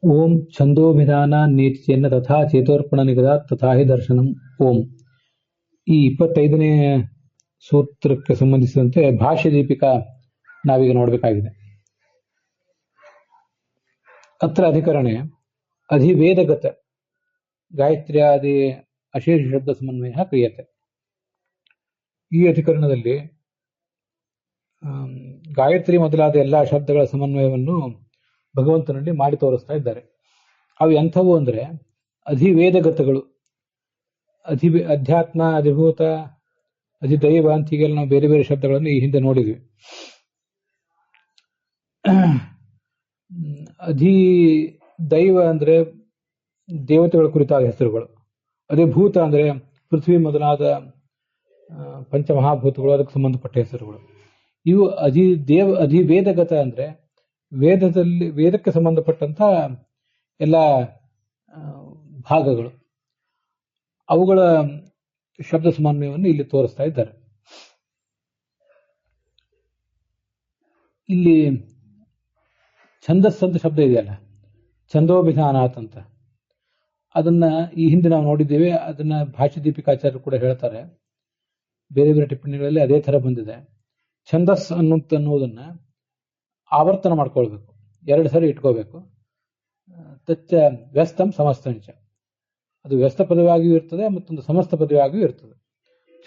ಓಂ ಛಂದೋಭಿಧಾನ ನೀತಿಯನ್ನ ತಥಾ ಚೇತೋರ್ಪಣ ನಿಗದ ತಥಾ ಹಿ ದರ್ಶನಂ. ಓಂ. ಈ 25ನೇ ಸೂತ್ರಕ್ಕೆ ಸಂಬಂಧಿಸಿದಂತೆ ಭಾಷ್ಯ ದೀಪಿಕಾ ನಾವೀಗ ನೋಡಬೇಕಾಗಿದೆ. ಅತ್ರ ಅಧಿಕರಣೆ ಅಧಿವೇದಗತ ಗಾಯತ್ರ್ಯಾದಿ ಅಶೇಷ ಶಬ್ದ ಸಮನ್ವಯ ಕ್ರಿಯತೆ. ಈ ಅಧಿಕರಣದಲ್ಲಿ ಗಾಯತ್ರಿ ಮೊದಲಾದ ಎಲ್ಲ ಶಬ್ದಗಳ ಸಮನ್ವಯವನ್ನು ಭಗವಂತನಲ್ಲಿ ಮಾಡಿ ತೋರಿಸ್ತಾ ಇದ್ದಾರೆ. ಅವು ಎಂಥವು ಅಂದರೆ ಅಧಿವೇದಗತಗಳು. ಅಧ್ಯಾತ್ಮ, ಅಧಿಭೂತ, ಅಧಿದೈವ ಅಂತ ಹೀಗೆಲ್ಲ ನಾವು ಬೇರೆ ಬೇರೆ ಶಬ್ದಗಳನ್ನು ಈ ಹಿಂದೆ ನೋಡಿದ್ವಿ. ಅಧಿದೈವ ಅಂದರೆ ದೇವತೆಗಳ ಕುರಿತಾದ ಹೆಸರುಗಳು. ಅಧಿಭೂತ ಅಂದರೆ ಪೃಥ್ವಿ ಮೊದಲಾದ ಪಂಚಮಹಾಭೂತಗಳು, ಅದಕ್ಕೆ ಸಂಬಂಧಪಟ್ಟ ಹೆಸರುಗಳು. ಇವು ಅಧಿವೇದಗತ ಅಂದರೆ ವೇದಕ್ಕೆ ಸಂಬಂಧಪಟ್ಟಂತ ಎಲ್ಲ ಭಾಗಗಳು. ಅವುಗಳ ಶಬ್ದ ಸಮನ್ವಯವನ್ನು ಇಲ್ಲಿ ತೋರಿಸ್ತಾ ಇದ್ದಾರೆ. ಇಲ್ಲಿ ಛಂದಸ್ ಅಂತ ಶಬ್ದ ಇದೆಯಲ್ಲ, ಛಂದೋಭಿಧಾನಾತ್ ಅಂತ, ಅದನ್ನ ಈ ಹಿಂದೆ ನಾವು ನೋಡಿದ್ದೇವೆ. ಅದನ್ನ ಭಾಷ್ಯ ದೀಪಿಕಾಚಾರ್ಯರು ಕೂಡ ಹೇಳ್ತಾರೆ. ಬೇರೆ ಬೇರೆ ಟಿಪ್ಪಣಿಗಳಲ್ಲಿ ಅದೇ ಥರ ಬಂದಿದೆ. ಛಂದಸ್ ಅನ್ನೋದನ್ನ ಆವರ್ತನ ಮಾಡ್ಕೊಳ್ಬೇಕು, 2 ಸರಿ ಇಟ್ಕೋಬೇಕು. ತಚ್ಚ ವ್ಯಸ್ತಂ ಸಮಸ್ತಂಚ, ಅದು ವ್ಯಸ್ತ ಪದವಾಗಿಯೂ ಇರ್ತದೆ, ಮತ್ತೊಂದು ಸಮಸ್ತ ಪದವಾಗಿಯೂ ಇರ್ತದೆ.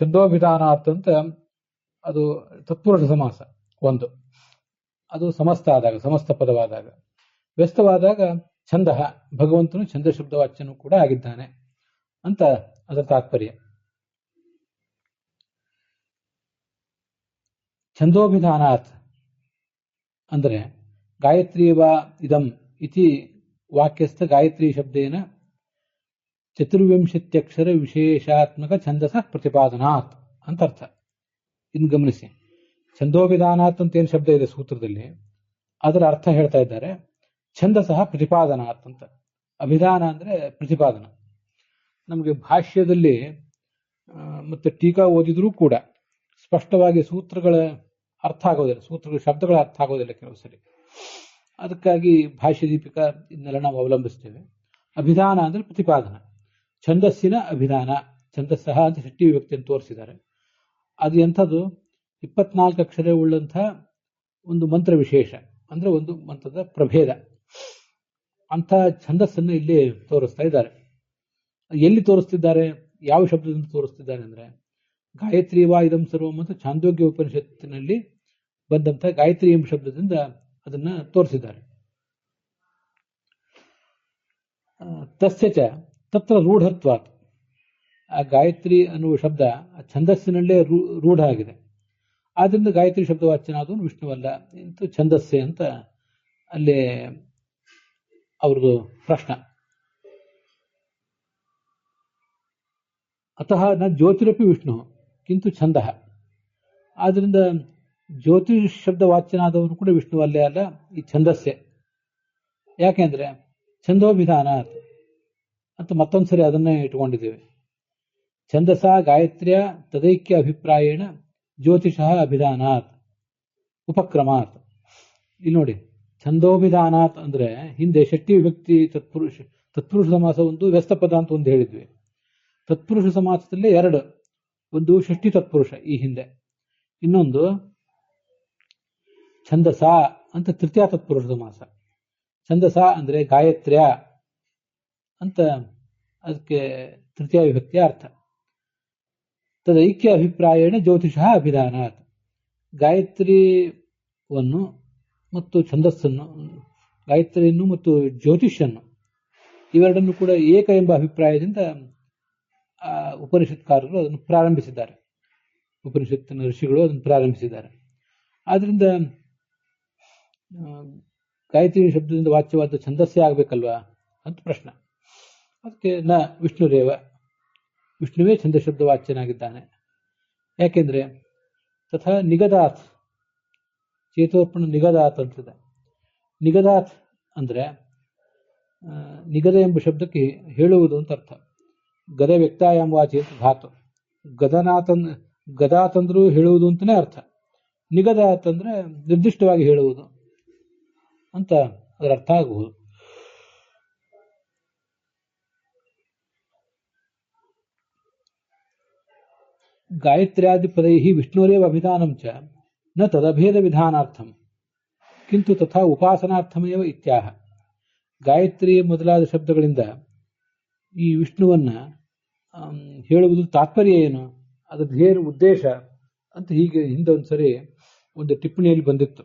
ಛಂದೋಭಿಧಾನಾತ್ ಅಂತ ಅದು ತತ್ಪುರುಷ ಸಮಾಸ ಒಂದು, ಅದು ಸಮಸ್ತ ಆದಾಗ, ಸಮಸ್ತ ಪದವಾದಾಗ. ವ್ಯಸ್ತವಾದಾಗ ಛಂದ, ಭಗವಂತನು ಛಂದ ಶಬ್ದವಾಚ್ಯನೂ ಕೂಡ ಆಗಿದ್ದಾನೆ ಅಂತ ಅದರ ತಾತ್ಪರ್ಯ. ಛಂದೋಭಿಧಾನಾತ್ ಅಂದರೆ ಗಾಯತ್ರಿ ವಾ ಇದಂ ಇತಿ ವಾಕ್ಯಸ್ಥ ಗಾಯತ್ರಿ ಶಬ್ದೇನ ಚತುರ್ವಿಂಶತ್ಯಕ್ಷರ ವಿಶೇಷಾತ್ಮಕ ಛಂದಸ ಪ್ರತಿಪಾದನಾತ್ ಅಂತ ಅರ್ಥ. ಇನ್ನು ಗಮನಿಸಿ, ಛಂದೋಭಿಧಾನಾತ್ ಅಂತ ಏನು ಶಬ್ದ ಇದೆ ಸೂತ್ರದಲ್ಲಿ, ಅದರ ಅರ್ಥ ಹೇಳ್ತಾ ಇದ್ದಾರೆ. ಛಂದಸಃ ಪ್ರತಿಪಾದನಾತ್ ಅಂತ. ಅಭಿಧಾನ ಅಂದ್ರೆ ಪ್ರತಿಪಾದನ. ನಮಗೆ ಭಾಷ್ಯದಲ್ಲಿ ಮತ್ತೆ ಟೀಕಾ ಓದಿದ್ರೂ ಕೂಡ ಸ್ಪಷ್ಟವಾಗಿ ಸೂತ್ರಗಳ ಅರ್ಥ ಆಗೋದಿಲ್ಲ, ಸೂತ್ರಗಳ ಶಬ್ದಗಳ ಅರ್ಥ ಆಗೋದಿಲ್ಲ ಕೆಲವು ಸರಿ. ಅದಕ್ಕಾಗಿ ಭಾಷ್ಯ ದೀಪಿಕಾ ಇದನ್ನೆಲ್ಲ ನಾವು ಅವಲಂಬಿಸ್ತೇವೆ. ಅಭಿಧಾನ ಅಂದ್ರೆ ಪ್ರತಿಪಾದನ, ಛಂದಸ್ಸಿನ ಅಭಿಧಾನ. ಛಂದಸ್ಸಹ ಅಂತ ಷಷ್ಠಿ ವಿಭಕ್ತಿಯನ್ನು ತೋರಿಸಿದ್ದಾರೆ. ಅದು ಎಂಥದ್ದು? 24 ಅಕ್ಷರ ಉಳ್ಳಂಥ ಒಂದು ಮಂತ್ರ ವಿಶೇಷ, ಅಂದ್ರೆ ಒಂದು ಮಂತ್ರದ ಪ್ರಭೇದ. ಅಂಥ ಛಂದಸ್ಸನ್ನು ಇಲ್ಲಿ ತೋರಿಸ್ತಾ ಇದ್ದಾರೆ. ಎಲ್ಲಿ ತೋರಿಸ್ತಿದ್ದಾರೆ, ಯಾವ ಶಬ್ದದಿಂದ ತೋರಿಸ್ತಿದ್ದಾರೆ ಅಂದ್ರೆ ಗಾಯತ್ರಿ ವಾ ಇದಂ ಸರ್ವಂ ಅಂತ ಛಾಂದೋಗ್ಯ ಉಪನಿಷತ್ತಿನಲ್ಲಿ ಬಂದಂಥ ಗಾಯತ್ರಿ ಎಂಬ ಶಬ್ದದಿಂದ ಅದನ್ನ ತೋರಿಸಿದ್ದಾರೆ. ತಸ್ಯಚ ತತ್ರ ರೂಢತ್ವಾತ್, ಆ ಗಾಯತ್ರಿ ಅನ್ನುವ ಶಬ್ದ ಆ ಛಂದಸ್ಸಿನಲ್ಲೇ ರೂಢ ಆಗಿದೆ. ಆದ್ರಿಂದ ಗಾಯತ್ರಿ ಶಬ್ದವಾಚ್ಯನಾದವನು ವಿಷ್ಣುವಲ್ಲ, ಇಂತು ಛಂದಸ್ಸೆ ಅಂತ ಅಲ್ಲಿ ಅವ್ರದ್ದು ಪ್ರಶ್ನೆ. ಅತಃ ನ ಜ್ಯೋತಿರಪಿ ವಿಷ್ಣು ಕಿಂತು ಛಂದ. ಆದ್ರಿಂದ ಜ್ಯೋತಿಷ್ ಶಬ್ದ ವಾಚ್ಯನಾದವನು ಕೂಡ ವಿಷ್ಣುವಲ್ಲೇ ಅಲ್ಲ, ಈ ಛಂದಸ್ಸೆ. ಯಾಕೆಂದ್ರೆ ಛಂದೋಭಿಧಾನ ಅಂತ ಮತ್ತೊಂದ್ಸರಿ ಅದನ್ನೇ ಇಟ್ಕೊಂಡಿದ್ದೇವೆ. ಛಂದಸ ಗಾಯತ್ರ್ಯ ತದೈಕ್ಯ ಅಭಿಪ್ರಾಯೇಣ ಜ್ಯೋತಿಷಃ ಅಭಿಧಾನಾತ್ ಉಪಕ್ರಮಾತ್. ಇಲ್ಲಿ ನೋಡಿ, ಛಂದೋಭಿಧಾನಾತ್ ಅಂದ್ರೆ ಹಿಂದೆ ಷಷ್ಠಿ ವಿಭಕ್ತಿ ತತ್ಪುರುಷ ಸಮಾಸ ಒಂದು, ವ್ಯಸ್ತ ಪದ ಅಂತ ಒಂದು ಹೇಳಿದ್ವಿ. ತತ್ಪುರುಷ ಸಮಾಸದಲ್ಲೇ 2, ಒಂದು ಷಷ್ಠಿ ತತ್ಪುರುಷ ಈ ಹಿಂದೆ, ಇನ್ನೊಂದು ಛಂದಸ ಅಂತ ತೃತೀಯ ತತ್ಪುರುಷ ಸಮಾಸ. ಛಂದಸ ಅಂದ್ರೆ ಗಾಯತ್ರ್ಯ ಅಂತ, ಅದಕ್ಕೆ ತೃತೀಯ ವಿಭಕ್ತಿಯ ಅರ್ಥ. ತದೈಕ್ಯ ಅಭಿಪ್ರಾಯೇಣ ಜ್ಯೋತಿಷಃ ಅಭಿಧಾನಾತ್, ಗಾಯತ್ರಿಯನ್ನು ಮತ್ತು ಛಂದಸ್ಸನ್ನು, ಗಾಯತ್ರಿಯನ್ನು ಮತ್ತು ಜ್ಯೋತಿಷನ್ನು ಇವೆರಡನ್ನು ಕೂಡ ಏಕ ಎಂಬ ಅಭಿಪ್ರಾಯದಿಂದ ಉಪನಿಷತ್ಕಾರರು ಅದನ್ನು ಪ್ರಾರಂಭಿಸಿದ್ದಾರೆ. ಉಪನಿಷತ್ತಿನ ಋಷಿಗಳು ಅದನ್ನು ಪ್ರಾರಂಭಿಸಿದ್ದಾರೆ. ಆದ್ರಿಂದ ಗಾಯತ್ರಿ ಶಬ್ದದಿಂದ ವಾಚ್ಯವಾದ ಛಂದಸ್ಸೇ ಆಗಬೇಕಲ್ವಾ ಅಂತ ಪ್ರಶ್ನೆ. ಅದಕ್ಕೆ ನ ವಿಷ್ಣುರೇವ, ವಿಷ್ಣುವೇ ಛಂದ ಶಬ್ದ ವಾಚ್ಯನಾಗಿದ್ದಾನೆ. ಯಾಕೆಂದ್ರೆ ತಥಾ ನಿಗದಾತ್, ಚೇತೋರ್ಪಣ ನಿಗದಾತ್ ಅಂತಿದೆ. ನಿಗದಾತ್ ಅಂದ್ರೆ ನಿಗದ ಎಂಬ ಶಬ್ದಕ್ಕೆ ಹೇಳುವುದು ಅಂತ ಅರ್ಥ. ಗದ ವ್ಯಕ್ತಾಯಾಮ ವಾಚಿ ಅಂತ ಧಾತು. ಗದಾತಂದ್ರೂ ಹೇಳುವುದು ಅಂತಾನೆ ಅರ್ಥ. ನಿಗದಾತ್ ಅಂದ್ರೆ ನಿರ್ದಿಷ್ಟವಾಗಿ ಹೇಳುವುದು ಅಂತ ಅದರ ಅರ್ಥ ಆಗಬಹುದು. ಗಾಯತ್ರ್ಯಾದಿಪದೈಃ ವಿಷ್ಣುರೇವ ಅಭಿಧಾನಂ ಚ ನ ತದಭೇದ ವಿಧಾನಾರ್ಥಂ ಕಿಂತು ತಥಾ ಉಪಾಸನಾರ್ಥಮೇವ ಇತ್ಯಾಹ. ಗಾಯತ್ರಿ ಮೊದಲಾದ ಶಬ್ದಗಳಿಂದ ಈ ವಿಷ್ಣುವನ್ನ ಹೇಳುವುದು ತಾತ್ಪರ್ಯ ಏನು, ಅದರ ಧ್ಯೇಯ ಉದ್ದೇಶ ಅಂತ ಹೀಗೆ ಹಿಂದೆ ಒಂದ್ಸರಿ ಒಂದು ಟಿಪ್ಪಣಿಯಲ್ಲಿ ಬಂದಿತ್ತು.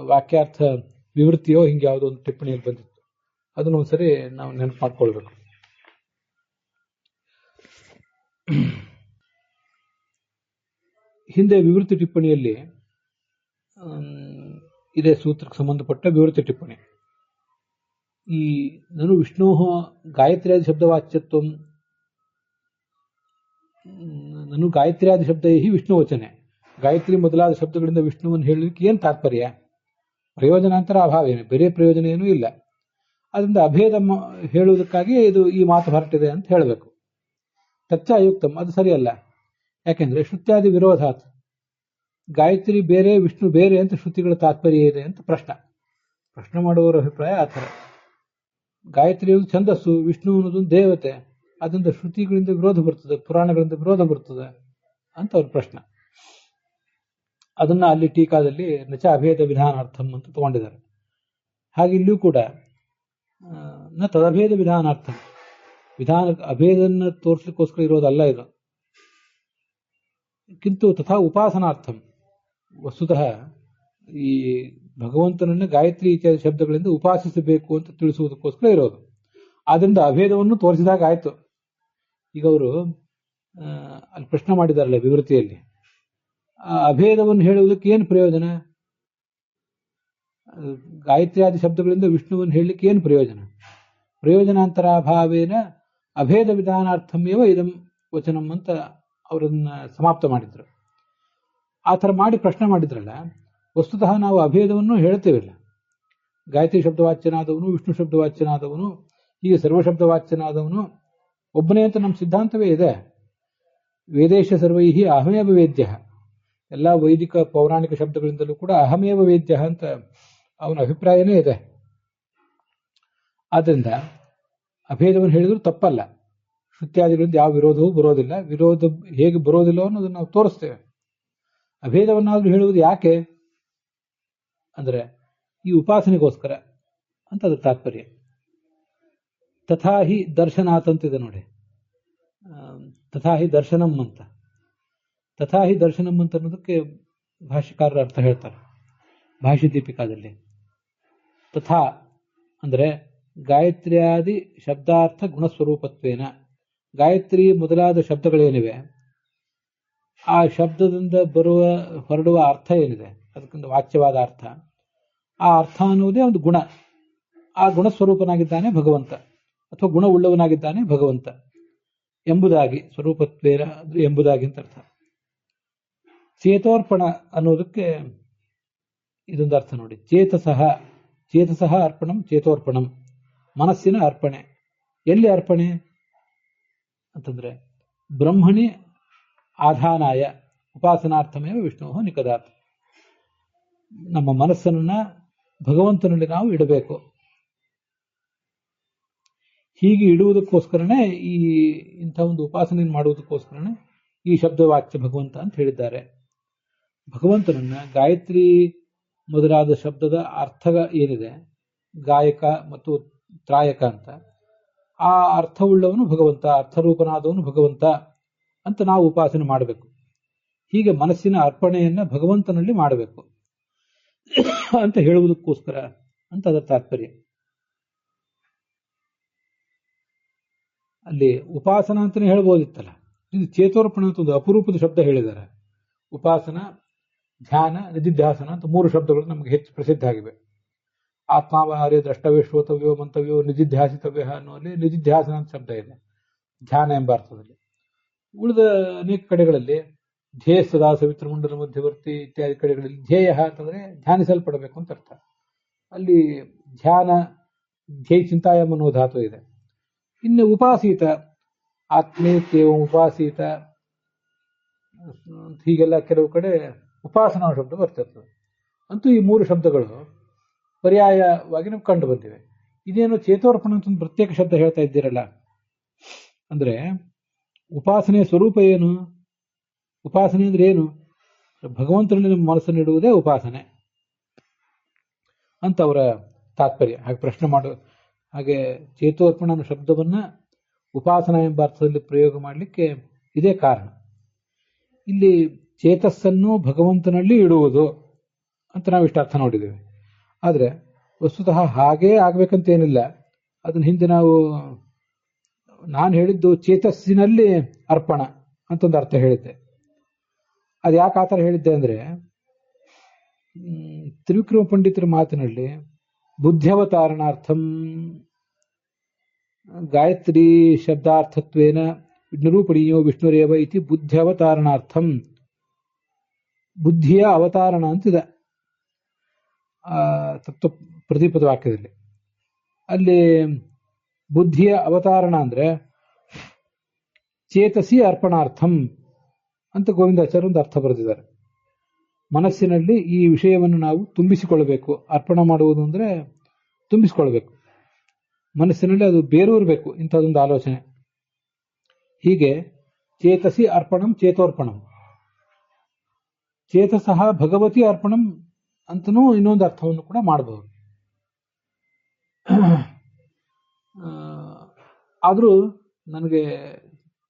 ವಾಕ್ಯಾರ್ಥ ವಿವೃತ್ತಿಯೋ ಹಿಂಗೆ ಯಾವುದೋ ಒಂದು ಟಿಪ್ಪಣಿಯಲ್ಲಿ ಬಂದಿತ್ತು. ಅದನ್ನ ಒಂದ್ಸರಿ ನಾವು ನೆನಪು ಮಾಡ್ಕೊಳ್ಬೇಕು. ಹಿಂದೆ ವಿವೃತ್ತಿ ಟಿಪ್ಪಣಿಯಲ್ಲಿ ಇದೇ ಸೂತ್ರಕ್ಕೆ ಸಂಬಂಧಪಟ್ಟ ವಿವೃತ್ತಿ ಟಿಪ್ಪಣಿ. ಈ ನನು ವಿಷ್ಣೋ ಗಾಯತ್ರ್ಯಾದಿ ಶಬ್ದವಾಚ್ಯತ್ವ ನನು ಗಾಯತ್ರ್ಯಾದಿ ಶಬ್ದ ವಿಷ್ಣು ವಚನೆ, ಗಾಯತ್ರಿ ಮೊದಲಾದ ಶಬ್ದಗಳಿಂದ ವಿಷ್ಣುವನ್ನು ಹೇಳಲಿಕ್ಕೆ ಏನು ತಾತ್ಪರ್ಯ, ಪ್ರಯೋಜನಾಂತರ ಅಭಾವ ಏನು, ಬೇರೆ ಪ್ರಯೋಜನ ಏನೂ ಇಲ್ಲ. ಅದರಿಂದ ಅಭೇದ ಹೇಳುವುದಕ್ಕಾಗಿ ಇದು ಈ ಮಾತು ಹೊರಟಿದೆ ಅಂತ ಹೇಳಬೇಕು. ತಚ್ಚ ಅಯುಕ್ತಂ, ಅದು ಸರಿಯಲ್ಲ. ಯಾಕೆಂದ್ರೆ ಶ್ರುತ್ಯಾದಿ ವಿರೋಧಾತ್, ಗಾಯತ್ರಿ ಬೇರೆ ವಿಷ್ಣು ಬೇರೆ ಅಂತ ಶ್ರುತಿಗಳ ತಾತ್ಪರ್ಯ ಇದೆ ಅಂತ ಪ್ರಶ್ನೆ ಮಾಡುವವರ ಅಭಿಪ್ರಾಯ ಆ ಥರ. ಗಾಯತ್ರಿ ಛಂದಸ್ಸು, ವಿಷ್ಣು ಅನ್ನೋದು ದೇವತೆ, ಅದರಿಂದ ಶ್ರುತಿಗಳಿಂದ ವಿರೋಧ ಬರ್ತದೆ, ಪುರಾಣಗಳಿಂದ ವಿರೋಧ ಬರ್ತದೆ ಅಂತ ಅವ್ರ ಪ್ರಶ್ನೆ. ಅದನ್ನ ಅಲ್ಲಿ ಟೀಕಾದಲ್ಲಿ ನಚ ಅಭೇದ ವಿಧಾನಾರ್ಥಂ ಅಂತ ತಗೊಂಡಿದ್ದಾರೆ. ಹಾಗೆ ಇಲ್ಲಿಯೂ ಕೂಡ ನ ತದಭೇದ ವಿಧಾನಾರ್ಥಂ, ವಿಧಾನ ಅಭೇದನ್ನ ತೋರಿಸ್ಲಿಕ್ಕೋಸ್ಕರ ಇರೋದಲ್ಲ ಇದು. ಕಿಂತು ತಥಾ ಉಪಾಸನಾರ್ಥಂ, ವಸ್ತುತಃ ಈ ಭಗವಂತನನ್ನು ಗಾಯತ್ರಿ ಇತ್ಯಾದಿ ಶಬ್ದಗಳಿಂದ ಉಪಾಸಿಸಬೇಕು ಅಂತ ತಿಳಿಸುವುದಕ್ಕೋಸ್ಕರ ಇರೋದು. ಆದ್ರಿಂದ ಅಭೇದವನ್ನು ತೋರಿಸಿದಾಗ ಆಯ್ತು. ಈಗ ಅವರು ಅಲ್ಲಿ ಪ್ರಶ್ನೆ ಮಾಡಿದಾರಲ್ಲ ವಿವೃತ್ತಿಯಲ್ಲಿ, ಆ ಅಭೇದವನ್ನು ಹೇಳುವುದಕ್ಕೆ ಏನು ಪ್ರಯೋಜನ, ಗಾಯತ್ರ್ಯಾದಿ ಶಬ್ದಗಳಿಂದ ವಿಷ್ಣುವನ್ನು ಹೇಳಲಿಕ್ಕೆ ಏನು ಪ್ರಯೋಜನ, ಪ್ರಯೋಜನಾಂತರಾಭಾವೇನ ಅಭೇದ ವಿಧಾನಾರ್ಥಮೇವ ಇದಂ ವಚನಂ ಅಂತ ಅವರನ್ನ ಸಮಾಪ್ತ ಮಾಡಿದ್ರು. ಆ ಥರ ಮಾಡಿ ಪ್ರಶ್ನೆ ಮಾಡಿದ್ರಲ್ಲ, ವಸ್ತುತಃ ನಾವು ಅಭೇದವನ್ನು ಹೇಳ್ತೇವಿಲ್ಲ. ಗಾಯತ್ರಿ ಶಬ್ದವಾಚ್ಯನಾದವನು, ವಿಷ್ಣು ಶಬ್ದವಾಚ್ಯನಾದವನು, ಹೀಗೆ ಸರ್ವಶಬ್ದವಾಚ್ಯನಾದವನು ಒಬ್ಬನೇ ಅಂತ ನಮ್ಮ ಸಿದ್ಧಾಂತವೇ ಇದೆ. ವೇದೇಶ ಸರ್ವೈಹಿ ಅಹಮೇವ ವೇದ್ಯ, ಎಲ್ಲ ವೈದಿಕ ಪೌರಾಣಿಕ ಶಬ್ದಗಳಿಂದಲೂ ಕೂಡ ಅಹಮೇವ ವೇದ್ಯ ಅಂತ ಅವನ ಅಭಿಪ್ರಾಯನೇ ಇದೆ. ಆದ್ದರಿಂದ ಅಭೇದವನ್ನು ಹೇಳಿದ್ರು ತಪ್ಪಲ್ಲ. ಶ್ರುತ್ಯಾದಿಗಳಿಂದ ಯಾವ ವಿರೋಧವೂ ಬರೋದಿಲ್ಲ. ವಿರೋಧ ಹೇಗೆ ಬರೋದಿಲ್ಲ ಅನ್ನೋದನ್ನು ನಾವು ತೋರಿಸ್ತೇವೆ. ಅಭೇದವನ್ನಾದ್ರೂ ಹೇಳುವುದು ಯಾಕೆ ಅಂದ್ರೆ ಈ ಉಪಾಸನೆಗೋಸ್ಕರ ಅಂತ ಅದ್ರ ತಾತ್ಪರ್ಯ. ತಥಾಹಿ ದರ್ಶನಾತ್ ಅಂತಿದೆ ನೋಡಿ, ತಥಾಹಿ ದರ್ಶನಂ ಅಂತ. ತಥಾಹಿ ದರ್ಶನಂ ಅಂತ ಅನ್ನೋದಕ್ಕೆ ಭಾಷ್ಯಕಾರರ ಅರ್ಥ ಹೇಳ್ತಾರೆ ಭಾಷ್ಯ ದೀಪಿಕಾದಲ್ಲಿ. ತಥಾ ಅಂದ್ರೆ ಗಾಯತ್ರ್ಯಾದಿ ಶಬ್ದಾರ್ಥ ಗುಣಸ್ವರೂಪತ್ವೇನ, ಗಾಯತ್ರಿ ಮೊದಲಾದ ಶಬ್ದಗಳೇನಿವೆ ಆ ಶಬ್ದದಿಂದ ಹೊರಡುವ ಅರ್ಥ ಏನಿದೆ, ಅದಕ್ಕೊಂದು ವಾಚ್ಯವಾದ ಅರ್ಥ, ಆ ಅರ್ಥ ಅನ್ನುವುದೇ ಒಂದು ಗುಣ. ಆ ಗುಣಸ್ವರೂಪನಾಗಿದ್ದಾನೆ ಭಗವಂತ, ಅಥವಾ ಗುಣ ಉಳ್ಳವನಾಗಿದ್ದಾನೆ ಭಗವಂತ ಎಂಬುದಾಗಿ, ಸ್ವರೂಪತ್ವೇನ ಎಂಬುದಾಗಿ ಅಂತ ಅರ್ಥ. ಚೇತೋರ್ಪಣ ಅನ್ನೋದಕ್ಕೆ ಇದೊಂದು ಅರ್ಥ ನೋಡಿ. ಚೇತಸಃ ಅರ್ಪಣಂ ಚೇತೋರ್ಪಣಂ, ಮನಸ್ಸಿನ ಅರ್ಪಣೆ. ಎಲ್ಲಿ ಅರ್ಪಣೆ ಅಂತಂದ್ರೆ ಬ್ರಹ್ಮಣಿ ಆಧಾನಾಯ ಉಪಾಸನಾರ್ಥಮೇವ ವಿಷ್ಣು ನಿಕದಾತ್, ನಮ್ಮ ಮನಸ್ಸನ್ನ ಭಗವಂತನಲ್ಲಿ ನಾವು ಇಡಬೇಕು. ಹೀಗೆ ಇಡುವುದಕ್ಕೋಸ್ಕರನೇ ಇಂಥ ಒಂದು ಉಪಾಸನೆಯನ್ನು ಮಾಡುವುದಕ್ಕೋಸ್ಕರನೇ ಈ ಶಬ್ದವಾಚ್ಯ ಭಗವಂತ ಅಂತ ಹೇಳಿದ್ದಾರೆ. ಭಗವಂತನನ್ನ ಗಾಯತ್ರಿ ಮೊದಲಾದ ಶಬ್ದದ ಅರ್ಥ ಏನಿದೆ, ಗಾಯಕ ಮತ್ತು ತ್ರಾಯಕ ಅಂತ, ಆ ಅರ್ಥವುಳ್ಳವನು ಭಗವಂತ, ಅರ್ಥರೂಪನಾದವನು ಭಗವಂತ ಅಂತ ನಾವು ಉಪಾಸನೆ ಮಾಡಬೇಕು. ಹೀಗೆ ಮನಸ್ಸಿನ ಅರ್ಪಣೆಯನ್ನ ಭಗವಂತನಲ್ಲಿ ಮಾಡಬೇಕು ಅಂತ ಹೇಳುವುದಕ್ಕೋಸ್ಕರ ಅಂತ ಅದರ ತಾತ್ಪರ್ಯ. ಅಲ್ಲಿ ಉಪಾಸನ ಅಂತಾನೆ ಹೇಳ್ಬೋದಿತ್ತಲ್ಲ, ಇದು ಚೇತೋರ್ಪಣ ಅಂತ ಒಂದು ಅಪರೂಪದ ಶಬ್ದ ಹೇಳಿದ್ದಾರೆ. ಉಪಾಸನ, ಧ್ಯಾನ, ನಿಧಿಧ್ಯಾಸನ ಅಂತ 3 ಶಬ್ದಗಳು ನಮಗೆ ಹೆಚ್ಚು ಪ್ರಸಿದ್ಧ ಆಗಿವೆ. ಆತ್ಮಾವಹಾರ್ಯ ದ್ರಷ್ಟವ್ಯ ಶ್ರೋತವ್ಯೋ ಮಂತವ್ಯೋ ನಿಧಿಧ್ಯಾಸಿತವ್ಯ ಅನ್ನುವಲ್ಲಿ ನಿಧಿಧ್ಯಾಸನ ಅಂತ ಶಬ್ದ ಇದೆ, ಧ್ಯಾನ ಎಂಬ ಅರ್ಥದಲ್ಲಿ. ಉಳಿದ ಅನೇಕ ಕಡೆಗಳಲ್ಲಿ ಧ್ಯೇಯ ಸದಾ ಸವಿತೃಮಂಡಲ ಮಧ್ಯವರ್ತಿ ಇತ್ಯಾದಿ ಕಡೆಗಳಲ್ಲಿ ಧ್ಯೇಯ ಅಂತಂದ್ರೆ ಧ್ಯಾನಿಸಲ್ಪಡಬೇಕು ಅಂತ ಅರ್ಥ. ಅಲ್ಲಿ ಧ್ಯಾನ, ಧ್ಯೇಯ ಚಿಂತಾಯಂ ಅನ್ನುವ ಧಾತು ಇದೆ. ಇನ್ನು ಉಪಾಸೀತ, ಆತ್ಮೇತ್ಯವ ಉಪಾಸೀತ, ಹೀಗೆಲ್ಲ ಕೆಲವು ಕಡೆ ಉಪಾಸನಾ ಶಬ್ದ ಬರ್ತದೆ. ಅಂತೂ ಈ 3 ಶಬ್ದಗಳು ಪರ್ಯಾಯವಾಗಿ ನಮ್ಗೆ ಕಂಡು ಬಂದಿವೆ. ಇದೇನು ಚೇತೋರ್ಪಣ ಅಂತ ಒಂದು ಪ್ರತ್ಯೇಕ ಶಬ್ದ ಹೇಳ್ತಾ ಇದ್ದೀರಲ್ಲ, ಅಂದ್ರೆ ಉಪಾಸನೆಯ ಸ್ವರೂಪ ಏನು? ಉಪಾಸನೆ ಅಂದ್ರೆ ಏನು? ಭಗವಂತನಲ್ಲಿ ನಮ್ಮ ಮನಸ್ಸನ್ನು ಇಡುವುದೇ ಉಪಾಸನೆ ಅಂತ ಅವರ ತಾತ್ಪರ್ಯ. ಹಾಗೆ ಪ್ರಶ್ನೆ ಮಾಡು, ಹಾಗೆ ಚೇತೋರ್ಪಣ ಅನ್ನೋ ಶಬ್ದವನ್ನ ಉಪಾಸನ ಎಂಬ ಅರ್ಥದಲ್ಲಿ ಪ್ರಯೋಗ ಮಾಡಲಿಕ್ಕೆ ಇದೇ ಕಾರಣ. ಇಲ್ಲಿ ಚೇತಸ್ಸನ್ನು ಭಗವಂತನಲ್ಲಿ ಇಡುವುದು ಅಂತ ನಾವು ಇಷ್ಟ ಅರ್ಥ ನೋಡಿದ್ದೇವೆ. ಆದರೆ ವಸ್ತುತಃ ಹಾಗೇ ಆಗ್ಬೇಕಂತೇನಿಲ್ಲ. ಅದನ್ನ ಹಿಂದೆ ನಾನು ಹೇಳಿದ್ದು ಚೇತಸ್ಸಿನಲ್ಲಿ ಅರ್ಪಣ ಅಂತೊಂದು ಅರ್ಥ ಹೇಳಿದ್ದೆ. ಅದು ಯಾಕೆ ಆ ಥರ ಹೇಳಿದ್ದೆ ಅಂದರೆ, ತ್ರಿವಿಕ್ರಮ ಪಂಡಿತರ ಮಾತಿನಲ್ಲಿ ಬುದ್ಧ್ಯವತಾರಣಾರ್ಥಂ ಗಾಯತ್ರಿ ಶಬ್ದಾರ್ಥತ್ವೇನ ನಿರೂಪಣೀಯೋ ವಿಷ್ಣುರೇವ ಇತಿ ಬುದ್ಧ್ಯವತಾರಣಾರ್ಥಂ, ಬುದ್ಧಿಯ ಅವತಾರಣ ಅಂತಿದೆ ತತ್ವ ಪ್ರತಿಪದ ವಾಕ್ಯದಲ್ಲಿ. ಅಲ್ಲಿ ಬುದ್ಧಿಯ ಅವತಾರಣ ಅಂದ್ರೆ ಚೇತಸಿ ಅರ್ಪಣಾರ್ಥಂ ಅಂತ ಗೋವಿಂದಾಚಾರ್ಯ ಒಂದು ಅರ್ಥ ಬರೆದಿದ್ದಾರೆ. ಮನಸ್ಸಿನಲ್ಲಿ ಈ ವಿಷಯವನ್ನು ನಾವು ತುಂಬಿಸಿಕೊಳ್ಳಬೇಕು. ಅರ್ಪಣ ಮಾಡುವುದು ಅಂದ್ರೆ ತುಂಬಿಸಿಕೊಳ್ಬೇಕು, ಮನಸ್ಸಿನಲ್ಲಿ ಅದು ಬೇರೂರಬೇಕು, ಇಂಥದ್ದೊಂದು ಆಲೋಚನೆ. ಹೀಗೆ ಚೇತಸಿ ಅರ್ಪಣಂ ಚೇತೋರ್ಪಣಂ, ಚೇತಸಃ ಭಗವತಿ ಅರ್ಪಣಂ ಅಂತನೂ ಇನ್ನೊಂದು ಅರ್ಥವನ್ನು ಕೂಡ ಮಾಡಬಹುದು. ಆದರೂ ನನಗೆ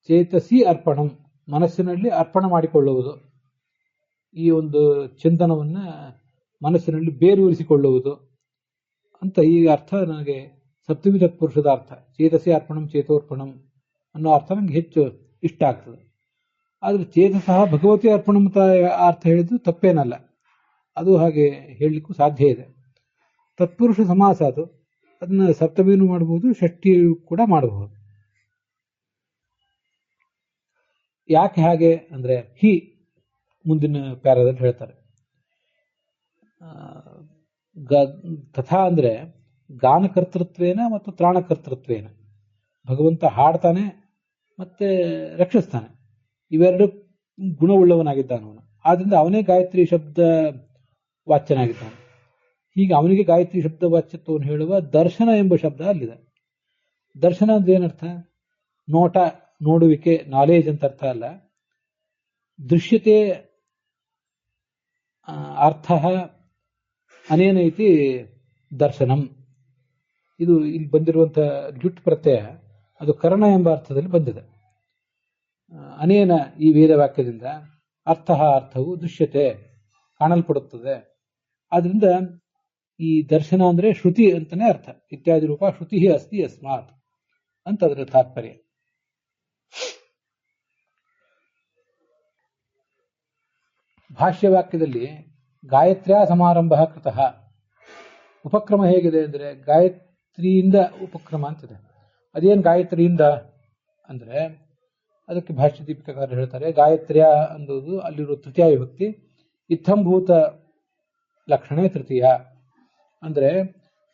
ಚೇತಸಿ ಅರ್ಪಣಂ, ಮನಸ್ಸಿನಲ್ಲಿ ಅರ್ಪಣ ಮಾಡಿಕೊಳ್ಳುವುದು, ಈ ಒಂದು ಚಿಂತನವನ್ನ ಮನಸ್ಸಿನಲ್ಲಿ ಬೇರೂರಿಸಿಕೊಳ್ಳುವುದು ಅಂತ ಈ ಅರ್ಥ ನನಗೆ ಸಪ್ತಮಿ ತತ್ಪುರುಷದ ಅರ್ಥ, ಚೇತಸಿ ಅರ್ಪಣಂ ಚೇತೋರ್ಪಣಂ ಅನ್ನೋ ಅರ್ಥ ನನಗೆ ಹೆಚ್ಚು ಇಷ್ಟ ಆಗ್ತದೆ. ಆದರೆ ಚೇತಸಃ ಭಗವತಿ ಅರ್ಪಣಂ ಅಂತ ಅರ್ಥ ಹೇಳಿದ್ದು ತಪ್ಪೇನಲ್ಲ, ಅದು ಹಾಗೆ ಹೇಳಲಿಕ್ಕೂ ಸಾಧ್ಯ ಇದೆ. ತತ್ಪುರುಷ ಸಮಾಸ ಅದು, ಅದನ್ನ ಸಪ್ತಮಿನೂ ಮಾಡಬಹುದು, ಷಷ್ಠಿ ಕೂಡ ಮಾಡಬಹುದು. ಯಾಕೆ ಹಾಗೆ ಅಂದ್ರೆ ಹಿ ಮುಂದಿನ ಪ್ಯಾರಾದಲ್ಲಿ ಹೇಳ್ತಾರೆ. ತಥಾ ಅಂದ್ರೆ ಗಾನಕರ್ತೃತ್ವೇನ ಮತ್ತು ತ್ರಾಣಕರ್ತೃತ್ವೇನ, ಭಗವಂತ ಹಾಡ್ತಾನೆ ಮತ್ತೆ ರಕ್ಷಿಸ್ತಾನೆ, ಇವೆರಡು ಗುಣವುಳ್ಳವನಾಗಿದ್ದಾನವನು. ಆದ್ರಿಂದ ಅವನೇ ಗಾಯತ್ರಿ ಶಬ್ದ ವಾಚ್ಯನಾಗಿದ್ದಾನೆ. ಹೀಗೆ ಅವನಿಗೆ ಗಾಯತ್ರಿ ಶಬ್ದ ವಾಚ್ಯತ್ವವನ್ನು ಹೇಳುವ ದರ್ಶನ ಎಂಬ ಶಬ್ದ ಅಲ್ಲಿದೆ. ದರ್ಶನ ಅಂದ್ರೆ ಏನರ್ಥ? ನೋಟ, ನೋಡುವಿಕೆ, ನಾಲೇಜ್ ಅಂತ ಅರ್ಥ ಅಲ್ಲ. ದೃಶ್ಯತೆ ಅರ್ಥ ಅನೇನ ಇತಿ ದರ್ಶನಂ. ಇದು ಇಲ್ಲಿ ಬಂದಿರುವಂತಹ ಲ್ಯುಟ್ ಪ್ರತ್ಯಯ ಅದು ಕರ್ಣ ಎಂಬ ಅರ್ಥದಲ್ಲಿ ಬಂದಿದೆ. ಅನೇನ ಈ ವೇದವಾಕ್ಯದಿಂದ ಅರ್ಥ, ಅರ್ಥವು ದೃಶ್ಯತೆ, ಕಾಣಲ್ಪಡುತ್ತದೆ. ಆದ್ರಿಂದ ಈ ದರ್ಶನ ಅಂದ್ರೆ ಶ್ರುತಿ ಅಂತಾನೆ ಅರ್ಥ. ಇತ್ಯಾದಿ ರೂಪ ಶ್ರುತಿ ಅಸ್ತಿ ಅಸ್ಮಾತ್ ಅಂತ ಅದರ ತಾತ್ಪರ್ಯ. ಭಾಷ್ಯವಾಕ್ಯದಲ್ಲಿ ಗಾಯತ್ರ್ಯಾ ಸಮಾರಂಭ ಕೃತಃ, ಉಪಕ್ರಮ ಹೇಗಿದೆ ಅಂದ್ರೆ ಗಾಯತ್ರಿಯಿಂದ ಉಪಕ್ರಮ ಅಂತಿದೆ. ಅದೇನು ಗಾಯತ್ರಿಯಿಂದ ಅಂದ್ರೆ ಅದಕ್ಕೆ ಭಾಷ್ಯ ದೀಪಿಕಾಕಾರರು ಹೇಳ್ತಾರೆ, ಗಾಯತ್ರ್ಯ ಅನ್ನೋದು ಅಲ್ಲಿರೋ ತೃತೀಯ ವಿಭಕ್ತಿ, ಇತ್ತಂಭೂತ ಲಕ್ಷಣೇ ತೃತೀಯ ಅಂದ್ರೆ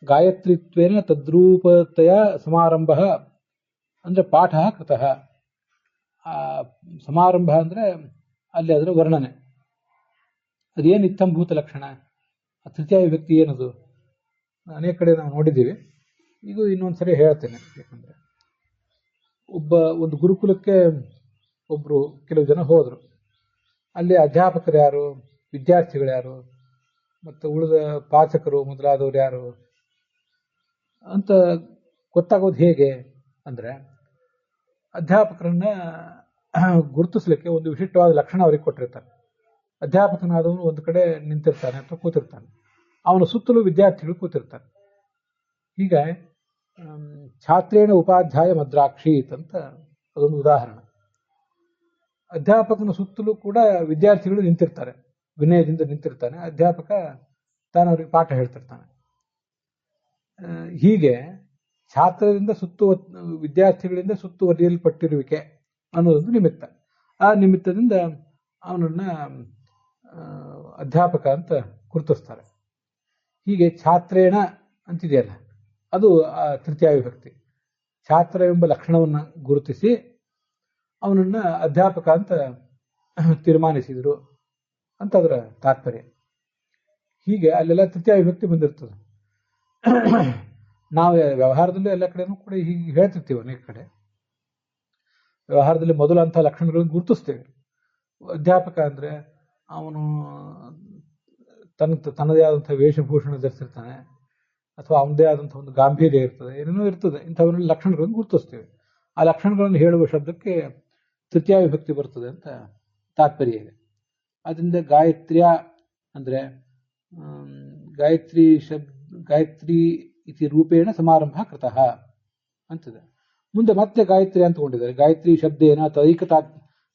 ಗಾಯತ್ರಿತ್ವೇನ ತದ್ರೂಪತೆಯ ಸಮಾರಂಭ ಅಂದ್ರೆ ಪಾಠ ಕೃತಃ. ಸಮಾರಂಭ ಅಂದ್ರೆ ಅಲ್ಲಿ ಅದರ ವರ್ಣನೆ. ಅದೇನು ಇತ್ತಂಭೂತ ಲಕ್ಷಣ, ತೃತೀಯ ವಿಭಕ್ತಿ ಏನದು? ಅನೇಕ ಕಡೆ ನಾವು ನೋಡಿದ್ದೀವಿ, ಈಗ ಇನ್ನೊಂದ್ಸರಿ ಹೇಳ್ತೇನೆ. ಯಾಕಂದ್ರೆ ಒಂದು ಗುರುಕುಲಕ್ಕೆ ಒಬ್ರು ಕೆಲವು ಜನ ಹೋದ್ರು. ಅಲ್ಲಿ ಅಧ್ಯಾಪಕರು ಯಾರು, ವಿದ್ಯಾರ್ಥಿಗಳು ಯಾರು, ಮತ್ತು ಉಳಿದ ಪಾಚಕರು ಮೊದಲಾದವರು ಯಾರು ಅಂತ ಗೊತ್ತಾಗೋದು ಹೇಗೆ ಅಂದ್ರೆ, ಅಧ್ಯಾಪಕರನ್ನ ಗುರುತಿಸ್ಲಿಕ್ಕೆ ಒಂದು ವಿಶಿಷ್ಟವಾದ ಲಕ್ಷಣ ಅವ್ರಿಗೆ ಕೊಟ್ಟಿರ್ತಾರೆ. ಅಧ್ಯಾಪಕನಾದವನು ಒಂದು ಕಡೆ ನಿಂತಿರ್ತಾನೆ ಅಥವಾ ಕೂತಿರ್ತಾನೆ, ಅವನ ಸುತ್ತಲೂ ವಿದ್ಯಾರ್ಥಿಗಳು ಕೂತಿರ್ತಾರೆ. ಹೀಗೆ ಛಾತ್ರೇಣ ಉಪಾಧ್ಯಾಯ ಮದ್ರಾಕ್ಷೀತ್ ಅಂತ ಅದೊಂದು ಉದಾಹರಣೆ. ಅಧ್ಯಾಪಕನ ಸುತ್ತಲೂ ಕೂಡ ವಿದ್ಯಾರ್ಥಿಗಳು ನಿಂತಿರ್ತಾರೆ, ವಿನಯದಿಂದ ನಿಂತಿರ್ತಾನೆ. ಅಧ್ಯಾಪಕ ತಾನು ಅವ್ರಿಗೆ ಪಾಠ ಹೇಳ್ತಿರ್ತಾನೆ. ಹೀಗೆ ಛಾತ್ರರಿಂದ ವಿದ್ಯಾರ್ಥಿಗಳಿಂದ ಸುತ್ತುವರಿಯಲ್ಪಟ್ಟಿರುವಿಕೆ ಅನ್ನೋದೊಂದು ನಿಮಿತ್ತ. ಆ ನಿಮಿತ್ತದಿಂದ ಅವನನ್ನ ಅಧ್ಯಾಪಕ ಅಂತ ಗುರುತಿಸ್ತಾರೆ. ಹೀಗೆ ಛಾತ್ರೇಣ ಅಂತಿದೆಯಲ್ಲ, ಅದು ತೃತೀಯ ವಿಭಕ್ತಿ. ಛಾತ್ರ ಎಂಬ ಲಕ್ಷಣವನ್ನು ಗುರುತಿಸಿ ಅವನನ್ನ ಅಧ್ಯಾಪಕ ಅಂತ ತೀರ್ಮಾನಿಸಿದರು ಅಂತ ಅದರ ತಾತ್ಪರ್ಯ. ಹೀಗೆ ಅಲ್ಲೆಲ್ಲ ತೃತೀಯ ವಿಭಕ್ತಿ ಬಂದಿರ್ತದೆ. ನಾವು ವ್ಯವಹಾರದಲ್ಲೂ ಎಲ್ಲ ಕಡೆನೂ ಕೂಡ ಹೀಗೆ ಹೇಳ್ತಿರ್ತೀವಿ. ಅನೇಕ ಕಡೆ ವ್ಯವಹಾರದಲ್ಲಿ ಮೊದಲು ಅಂತಹ ಲಕ್ಷಣಗಳನ್ನು ಗುರುತಿಸ್ತೇವೆ. ಅಧ್ಯಾಪಕ ಅಂದ್ರೆ ಅವನು ತನ್ನದೇ ಆದಂತಹ ವೇಷಭೂಷಣ ಧರಿಸಿರ್ತಾನೆ, ಅಥವಾ ಅವನದೇ ಆದಂತಹ ಒಂದು ಗಾಂಭೀರ್ಯ ಇರ್ತದೆ, ಏನೇನೋ ಇರ್ತದೆ. ಇಂಥವನ್ನೆಲ್ಲ ಲಕ್ಷಣಗಳನ್ನು ಗುರುತಿಸ್ತೇವೆ. ಆ ಲಕ್ಷಣಗಳನ್ನು ಹೇಳುವ ಶಬ್ದಕ್ಕೆ ತೃತೀಯ ವಿಭಕ್ತಿ ಬರ್ತದೆ ಅಂತ ತಾತ್ಪರ್ಯ ಇದೆ. ಅದರಿಂದ ಗಾಯತ್ರ್ಯ ಅಂದ್ರೆ ಗಾಯತ್ರಿ ಇತಿ ರೂಪೇಣ ಸಮಾರಂಭ ಕೃತಃ ಅಂತಿದೆ. ಮುಂದೆ ಮತ್ತೆ ಗಾಯತ್ರಿ ಅಂತ ಕೊಂಡಿದ್ದಾರೆ. ಗಾಯತ್ರಿ ಶಬ್ದೇನ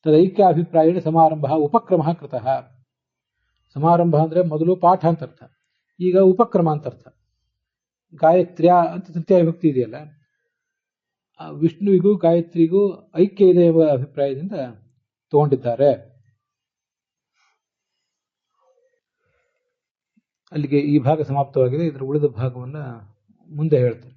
ತದೈಕ್ಯಾಭಿಪ್ರಾಯೇಣ ಸಮಾರಂಭ ಉಪಕ್ರಮ ಕೃತಃ. ಸಮಾರಂಭ ಅಂದ್ರೆ ಮೊದಲು ಪಾಠ ಅಂತ ಅರ್ಥ, ಈಗ ಉಪಕ್ರಮ ಅಂತ ಅರ್ಥ. ಗಾಯತ್ರ್ಯ ಅಂತ ತೃತೀಯ ವಿಭಕ್ತಿ ಇದೆಯಲ್ಲ, ವಿಷ್ಣುವಿಗೂ ಗಾಯತ್ರಿಗೂ ಐಕ್ಯ ಇದೆ ಎಂಬ ಅಭಿಪ್ರಾಯದಿಂದ ತಗೊಂಡಿದ್ದಾರೆ. ಅಲ್ಲಿಗೆ ಈ ಭಾಗ ಸಮಾಪ್ತವಾಗಿದೆ. ಇದರ ಉಳಿದ ಭಾಗವನ್ನು ಮುಂದೆ ಹೇಳ್ತೇನೆ.